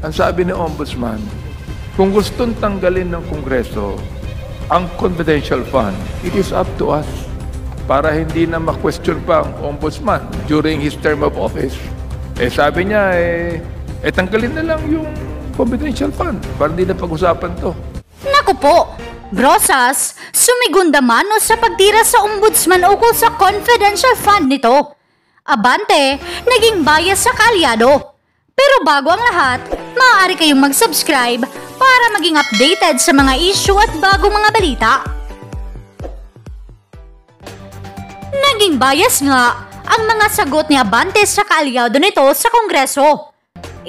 Ang sabi ni Ombudsman, kung gustong tanggalin ng Kongreso ang confidential fund, it is up to us para hindi na ma-question pa ang Ombudsman during his term of office. Sabi niya, tanggalin na lang yung confidential fund para hindi na pag-usapan to. Naku po! Brosas, sumigunda mano sa pagtira sa Ombudsman ukol sa confidential fund nito. Abante, naging bias sa kalyado. Pero bago ang lahat, maaari kayong mag-subscribe para maging updated sa mga issue at bagong mga balita. Naging bias nga ang mga sagot ni Abante sa kalyado nito sa Kongreso.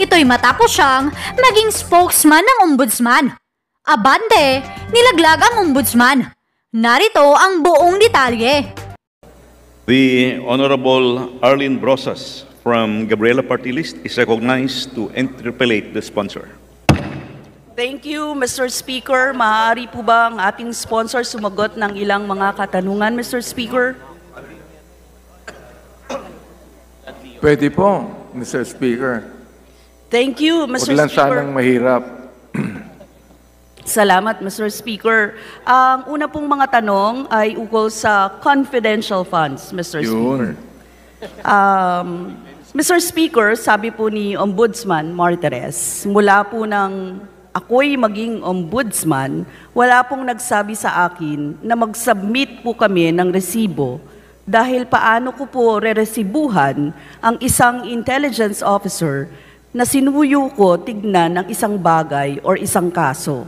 Ito'y matapos siyang maging spokesman ng Ombudsman. Abante, nilaglag ang Ombudsman. Narito ang buong detalye. The Honorable Arlene Brosas from Gabriela Party List is recognized to interpellate the sponsor. Thank you, Mr. Speaker. Maaari po ba ang ating sponsor sumagot ng ilang mga katanungan, Mr. Speaker? Pwede po, Mr. Speaker. Thank you, Mr. Huwag lang Speaker. sanang mahirap. Salamat, Mr. Speaker. Ang una pong mga tanong ay ukol sa confidential funds, Mr. Speaker. Mr. Speaker, sabi po ni Ombudsman Martires, mula po ng ako'y maging ombudsman, wala pong nagsabi sa akin na mag-submit po kami ng resibo dahil paano ko po reresibuhan ang isang intelligence officer na sinuyo ko tignan ng isang bagay or isang kaso.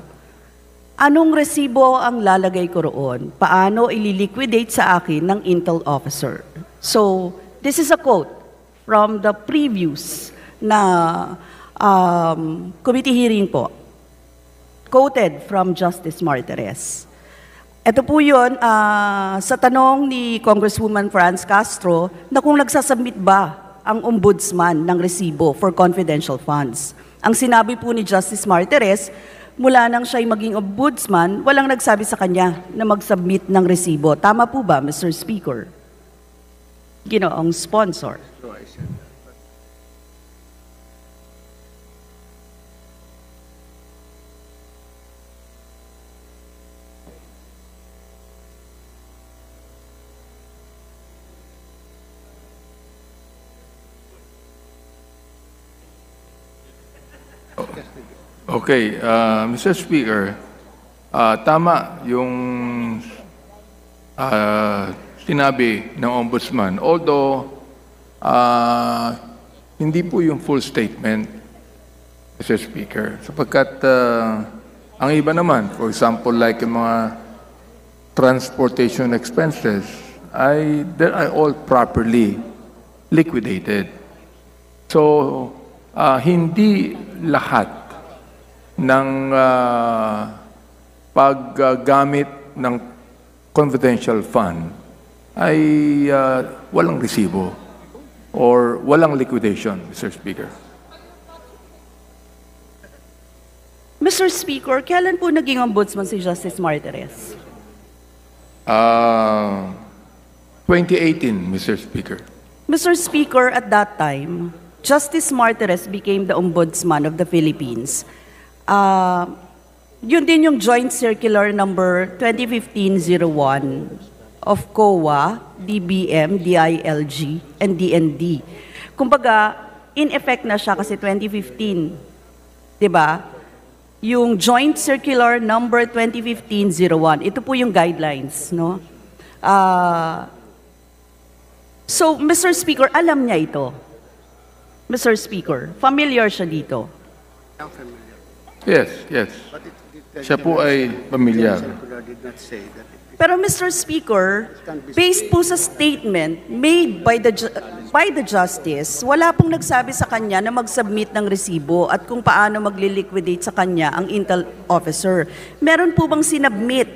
Anong resibo ang lalagay ko roon? Paano ililiquidate sa akin ng intel officer? So, this is a quote from the previous na committee hearing po. Quoted from Justice Martires. Ito po yun sa tanong ni Congresswoman Franz Castro na kung nagsasubmit ba ang ombudsman ng resibo for confidential funds. Ang sinabi po ni Justice Martires, mula nang siya'y maging ombudsman, walang nagsabi sa kanya na mag-submit ng resibo. Tama po ba, Mr. Speaker? Ginoong sponsor. Okay, Mr. Speaker, tama yung sinabi ng Ombudsman. Although, hindi po yung full statement, Mr. Speaker. Sapagkat ang iba naman, for example, like yung mga transportation expenses, they are all properly liquidated. So, hindi lahat ng paggamit ng confidential fund ay walang resibo or walang liquidation, Mr. Speaker. Mr. Speaker, kailan po naging ombudsman si Justice Martires? 2018, Mr. Speaker. Mr. Speaker, at that time, Justice Martires became the Ombudsman of the Philippines. Yun din yung Joint Circular number 2015-01 of COA, DBM, DILG, and DND. Kumbaga, in effect na siya kasi 2015. Diba? Yung Joint Circular number 2015-01, ito po yung guidelines, no? So, Mr. Speaker, alam niya ito. Mr. Speaker, familiar siya dito. Yes, yes. Siya po ay pamilyar. Pero Mr. Speaker, based po sa statement made by the Justice, wala pong nagsabi sa kanya na mag-submit ng resibo at kung paano magli-liquidate sa kanya ang intel officer. Meron po bang sinabmit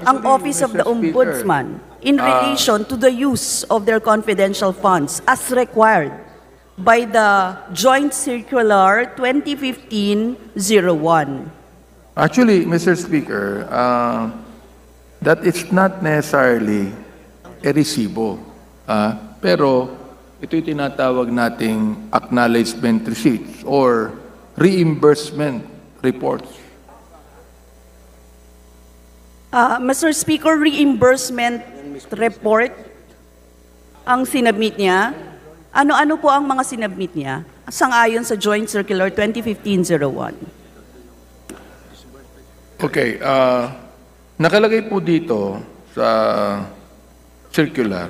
ang Office of the Ombudsman in relation to the use of their confidential funds as required by the Joint Circular 2015-01? Actually, Mr. Speaker, that it's not necessarily a resibo. Pero ito'y tinatawag nating acknowledgement receipts or reimbursement reports. Mr. Speaker, reimbursement report ang sinabmit niya. Ano-ano po ang mga sinabmit niya? Sang-ayon sa Joint Circular 2015-01. Okay, nakalagay po dito sa circular,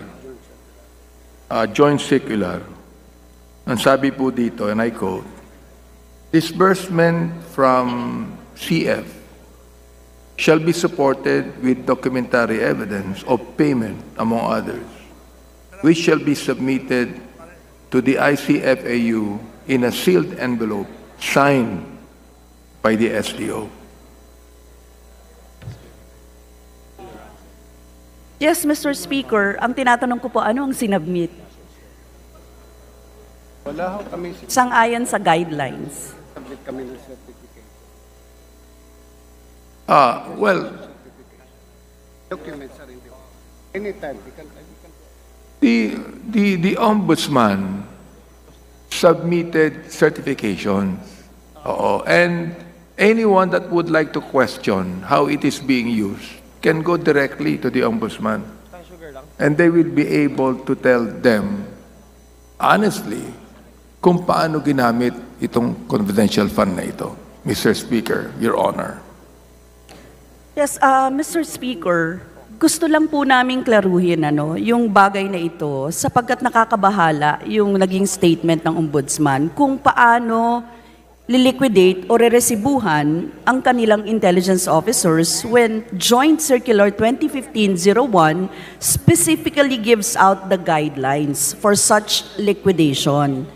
joint circular, ang sabi po dito, and I quote, disbursement from CF shall be supported with documentary evidence of payment, among others, which shall be submitted to the ICFAU in a sealed envelope signed by the SDO. Yes, Mr. Speaker, ang tinatanong ko po, ano ang sinabmit? Wala ho kami Sang-ayon sa guidelines. submit kami ng certificate. Well, Documents are in the anytime. the ombudsman submitted certifications. Oo. And anyone that would like to question how it is being used can go directly to the ombudsman. And they will be able to tell them honestly kung paano ginamit itong confidential fund na ito. Mr. Speaker, Your Honor. Yes, Mr. Speaker, gusto lang po naming klaruhin yung bagay na ito sapagkat nakakabahala yung naging statement ng ombudsman kung paano liliquidate o reresibuhan ang kanilang intelligence officers when Joint Circular 2015-01 specifically gives out the guidelines for such liquidation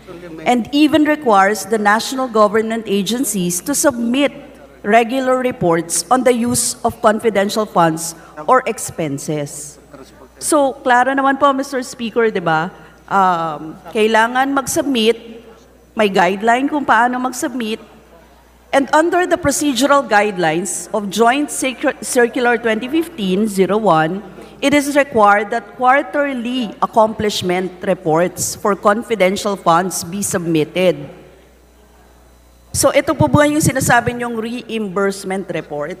and even requires the national government agencies to submit regular reports on the use of confidential funds or expenses. So, klaro naman po, Mr. Speaker, di ba? Kailangan mag-submit, may guideline kung paano mag-submit, and under the procedural guidelines of Joint Circular 2015-01, it is required that quarterly accomplishment reports for confidential funds be submitted. So ito po ba yung sinasabi niyong reimbursement report?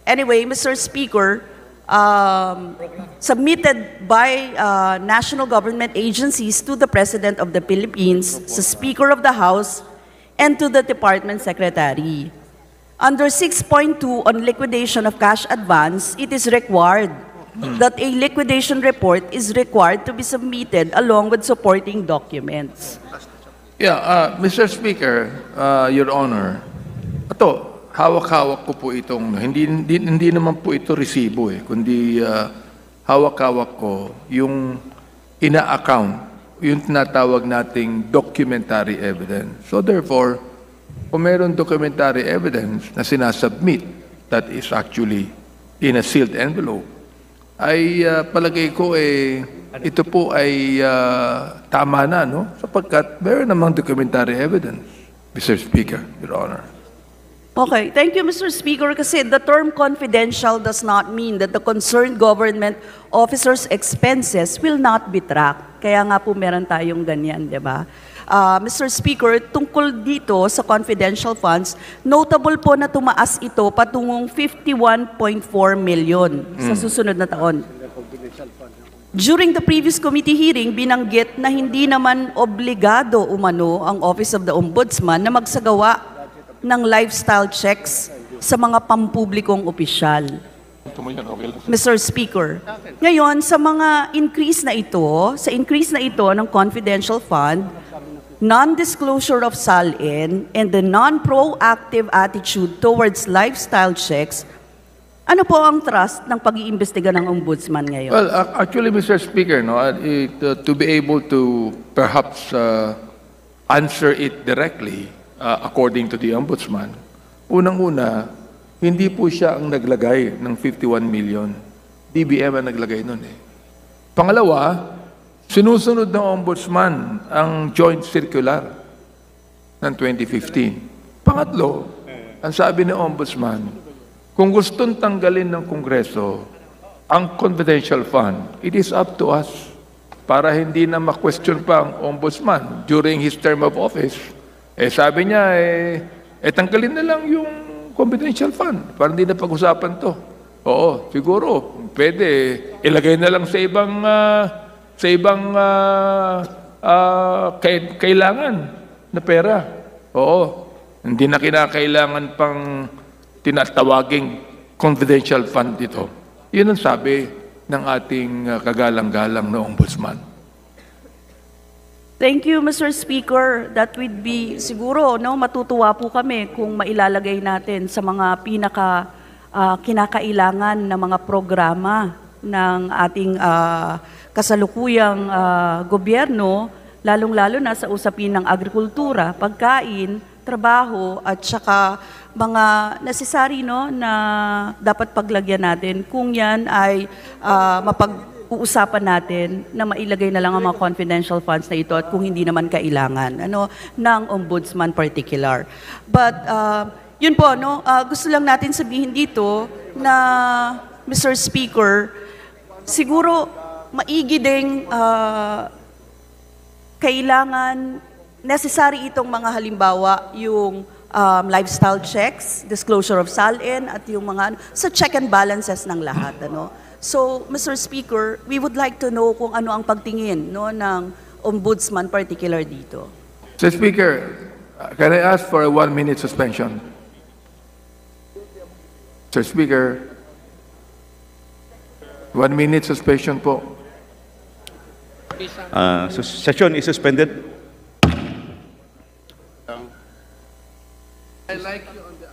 Anyway, Mr. Speaker, submitted by national government agencies to the President of the Philippines, sa Speaker of the House, and to the Department Secretary. Under 6.2 on liquidation of cash advance, it is required that a liquidation report is required to be submitted along with supporting documents. Yeah, Mr. Speaker, Your Honor, ito, hawak-hawak ko po itong, hindi naman po ito resibo kundi hawak-hawak ko yung ina-account, yung tinatawag nating documentary evidence. So therefore, kung meron documentary evidence na sinasubmit that is actually in a sealed envelope, ay palagay ko ito po ay tama na, no? Sapagkat meron namang documentary evidence, Mr. Speaker, Your Honor. Okay, thank you, Mr. Speaker, kasi the term confidential does not mean that the concerned government officer's expenses will not be tracked. Kaya nga po meron tayong ganyan, di ba? Mr. Speaker, tungkol dito sa confidential funds, notable po na tumaas ito patungong 51.4 million sa susunod na taon. During the previous committee hearing, binanggit na hindi naman obligado umano ang Office of the Ombudsman na magsagawa ng lifestyle checks sa mga pampublikong opisyal. Mr. Speaker, ngayon sa mga increase na ito, ng confidential fund, non-disclosure of SALN, and the non-proactive attitude towards lifestyle checks, ano po ang trust ng pag-iimbestiga ng Ombudsman ngayon? Well, actually, Mr. Speaker, to be able to perhaps answer it directly according to the Ombudsman, unang-una, hindi po siya ang naglagay ng 51 million. DBM ang naglagay nun Pangalawa, sinusunod ng Ombudsman ang joint circular ng 2015. Pangatlo, ang sabi ng Ombudsman, kung gustong tanggalin ng Kongreso ang confidential fund, it is up to us para hindi na ma-question pa ang Ombudsman during his term of office. Sabi niya, tanggalin na lang yung confidential fund para hindi na pag-usapan to. Oo, siguro, pwede. Ilagay na lang sa ibang kailangan na pera. Oo, hindi na kinakailangan pang tinatawaging confidential fund dito. Yun ang sabi ng ating kagalang-galang na ombudsman. Thank you, Mr. Speaker. That would be, siguro, no, matutuwa po kami kung mailalagay natin sa mga kinakailangan na mga programa ng ating kasalukuyang gobyerno, lalong-lalo na sa usapin ng agrikultura, pagkain, trabaho, at saka mga necessary, no, na dapat paglagyan natin kung yan ay mapag-uusapan natin na mailagay na lang ang mga confidential funds na ito at kung hindi naman kailangan ng ombudsman particular. But yun po, no, gusto lang natin sabihin dito na, Mr. Speaker, siguro maigi ding kailangan, necessary itong mga halimbawa, yung lifestyle checks, disclosure of SALN, at yung mga sa check and balances ng lahat. So, Mr. Speaker, we would like to know kung ano ang pagtingin, no, ng ombudsman particular dito. Mr. Speaker, can I ask for a 1-minute suspension? Mr. Speaker, 1-minute suspension po. Session is suspended. I like you on the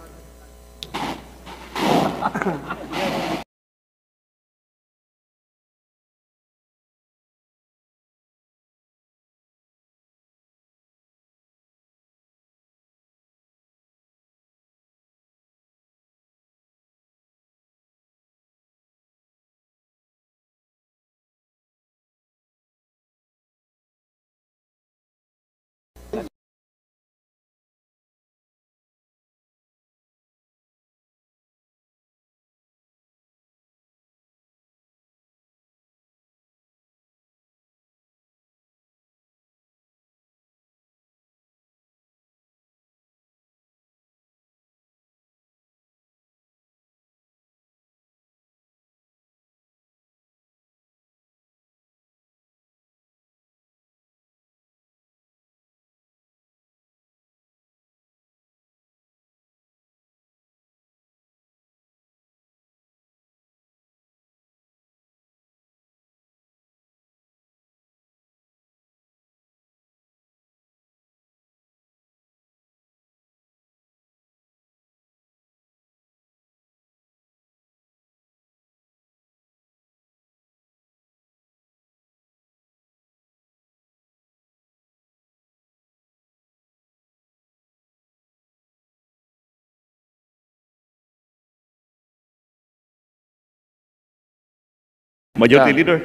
Majority Yeah. Leader.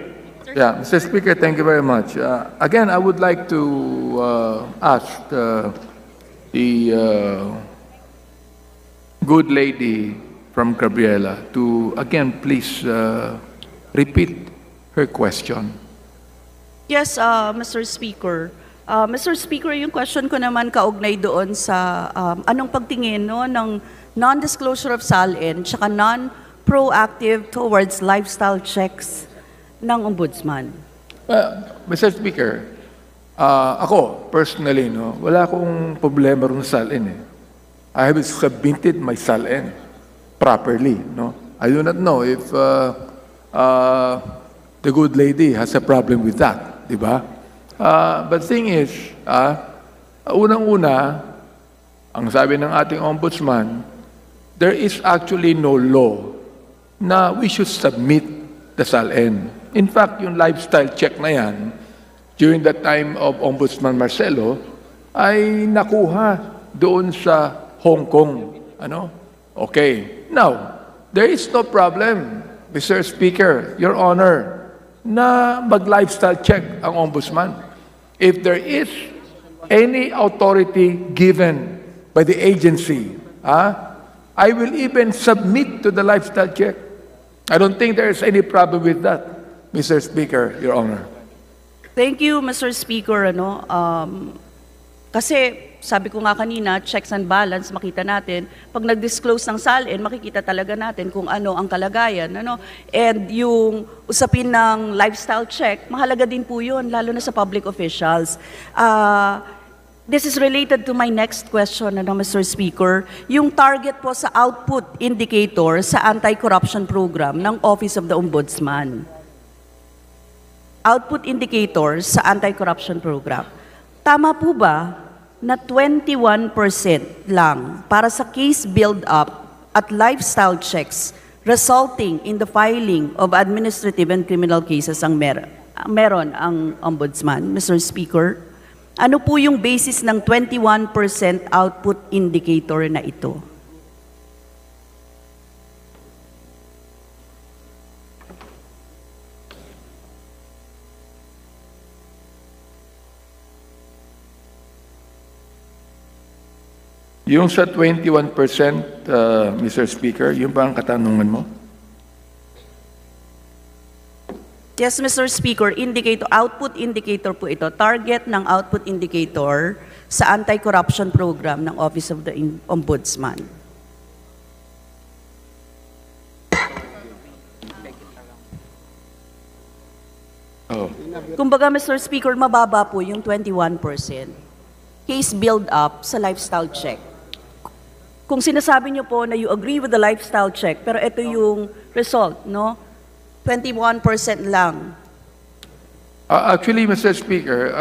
Yeah, Mr. Speaker, thank you very much. Again, I would like to ask the good lady from Gabriela to, again, please repeat her question. Yes, Mr. Speaker. Mr. Speaker, yung question ko naman kaugnay doon sa anong pagtingin, no, ng non-disclosure of SALN tsaka non-proactive towards lifestyle checks ng ombudsman. Mr. Speaker, ako, personally, no, wala akong problema rin sa SALN. I have submitted my SALN properly. No? I do not know if the good lady has a problem with that. Di ba? But thing is, unang-una, ang sabi ng ating ombudsman, there is actually no law na we should submit the SALN. In fact, yung lifestyle check na yan, during the time of Ombudsman Marcelo, ay nakuha doon sa Hong Kong. Ano? Okay. Now, there is no problem, Mr. Speaker, Your Honor, na mag-lifestyle check ang Ombudsman. If there is any authority given by the agency, I will even submit to the lifestyle check. I don't think there is any problem with that, Mr. Speaker, Your Honor. Thank you, Mr. Speaker. Kasi sabi ko nga kanina, checks and balance, makita natin. Pag nag-disclose ng SALN, makikita talaga natin kung ano ang kalagayan. Ano? And yung usapin ng lifestyle check, mahalaga din po yun, lalo na sa public officials. This is related to my next question, Mr. Speaker. Yung target po sa output indicator sa anti-corruption program ng Office of the Ombudsman. Output indicator sa anti-corruption program. Tama po ba na 21% lang para sa case build-up at lifestyle checks resulting in the filing of administrative and criminal cases ang meron ang Ombudsman, Mr. Speaker? Ano po yung basis ng 21% output indicator na ito? Yung sa 21%, Mr. Speaker, yung ba ang katanungan mo? Yes, Mr. Speaker, output indicator po ito. Target ng output indicator sa anti-corruption program ng Office of the Ombudsman. Oh. Kumbaga, Mr. Speaker, mababa po yung 21%. Case build-up sa lifestyle check. Kung sinasabi niyo po na you agree with the lifestyle check, pero ito yung result, no? 21% lang. Actually, Mr. Speaker,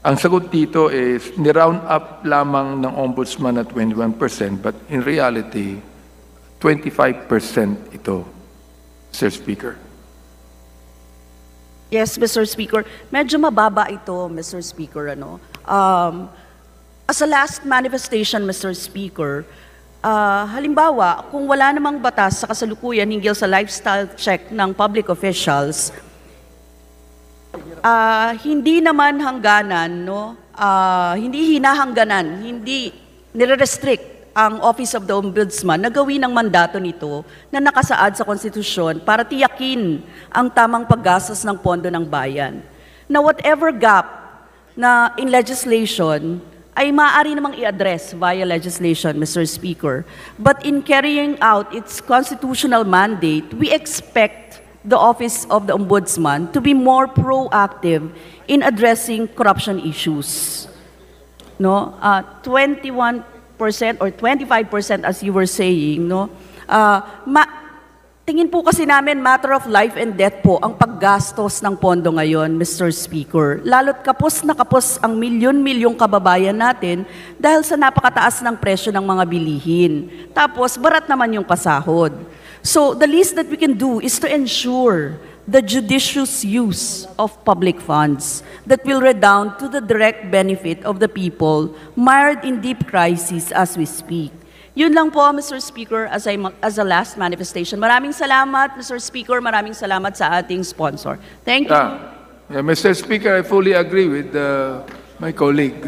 ang sagot dito is ni-round up lamang ng Ombudsman at 21%, but in reality, 25% ito, Mr. Speaker. Yes, Mr. Speaker. Medyo mababa ito, Mr. Speaker. As a last manifestation, Mr. Speaker, halimbawa, kung wala namang batas sa kasalukuyan hinggil sa lifestyle check ng public officials, hindi naman hangganan, no? Hindi hinahangganan, hindi nire-restrict ang Office of the Ombudsman na gawin ang mandato nito na nakasaad sa konstitusyon para tiyakin ang tamang paggastos ng pondo ng bayan. Na whatever gap na in legislation ay maaari namang i-address via legislation, Mr. Speaker. But in carrying out its constitutional mandate, we expect the Office of the Ombudsman to be more proactive in addressing corruption issues. No, 21% or 25% as you were saying, no? Tingin po kasi namin matter of life and death po ang paggastos ng pondo ngayon, Mr. Speaker. Lalo't kapos na kapos ang milyon-milyong kababayan natin dahil sa napakataas ng presyo ng mga bilihin. Tapos barat naman yung pasahod. So the least that we can do is to ensure the judicious use of public funds that will redound to the direct benefit of the people mired in deep crisis as we speak. Yun lang po, Mr. Speaker, as a last manifestation. Maraming salamat, Mr. Speaker. Maraming salamat sa ating sponsor. Thank you. Mr. Speaker, I fully agree with my colleague,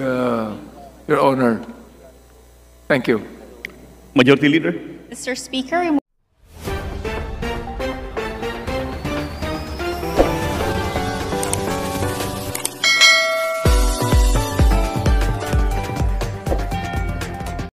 Your Honor. Thank you. Majority Leader. Mr. Speaker,